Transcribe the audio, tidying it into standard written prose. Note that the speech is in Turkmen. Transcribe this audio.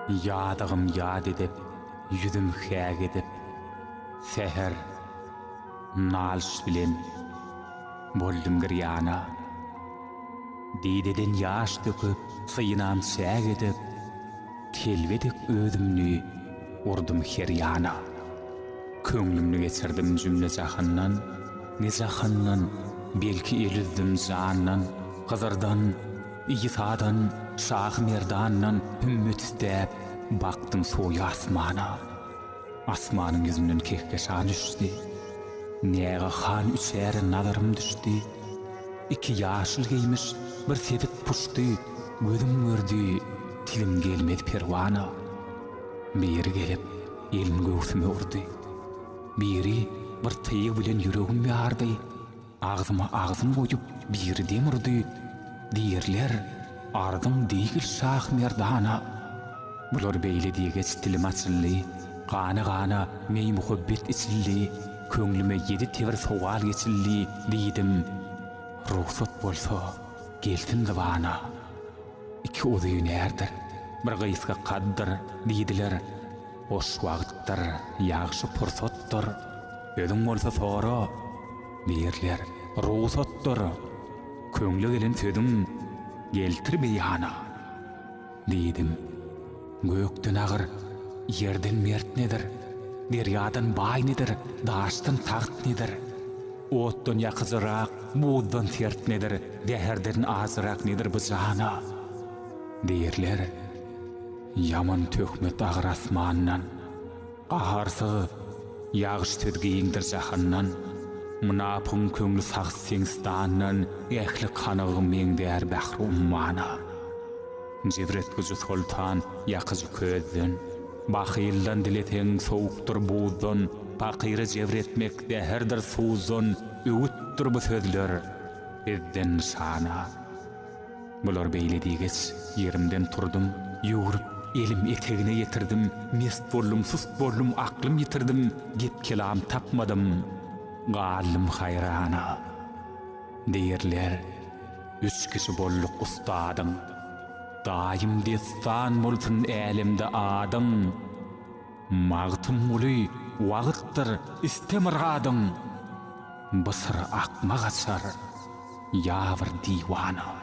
Yadığım yad edip, yüzüm häg edip, seher, nalş bilen, boldum giryana. Dideden yaş döküp, sıyınam säg edip, telvedik özümni, urdum heryana. Köňlümni geçirdim cümle jahyndan, ne jahyndan, belki elüzdüm jandan, Gızardan, İsadan, Şah Merdan'dan hümmet istep, baktım soğuy asmana. Asmanın yüzünden kehkeşan düştü. Näge han üçer nazarım düştü. İki yaşıl giymiş, bir sevit puştu. Gözüm gördü, tilim gelmedi pervana. Biri gelip, elim göğsüme urdu. Biri bir tıyık bilen yüreğim yardı. Ağzıma ağzım koyup, biri demirdi. Diýerler, ardım diýil Şah Merdana. Bular beýle diýgeç tilim açyldy, gana meý muhabbet içildi, köňlüme ýedi tevir sowal geçildi, diýdim. Ruhsat bolsa, gelsin zibana. Iki uzyy näerdir, bir gysga kaddyr, diýdiler. Oş wagtdyr, ýagşy pursatdyr. Özüň bolsa sora, diýerler. Ruhsatdyr. Köňle gelen sözüm geltir beýana. Diýdim. Gökden agyr, yerden mert nedir? Deryadan bay nedir? Daşdan taht nedir? Otdan ýakyjyrak, buzdan sert nedir? Däherden azyrak nedir bu jana? Diýerler. Yaman töhmet agyr asmandan, gaharsy ýagyş tödgiýindir jahanndan. Münapyň köňli sagsyňstandan, ähli kanagy meňdär bahry ummana. Jibret güzi sultan ýakyjy közden, bahyldan dileteň sowukdyr buzdan, pakyry jebretmek däherdir suzdan, öwütdir bu sözler bizden şana. Bular beýle diýgeç yerimden turdum, ýugurup elim etegine ýetirdim, mest boldum, sust boldum, aklym ýitirdim, gep kelam tapmadym. Galym hayrana. Diýerler, üç kişi bolluk ustadyň. Daýym destan bolsun älimde adyň. Magtym uly, wagtdyr, istemiradyň. Bysır akma gaçar, ýawir diwana.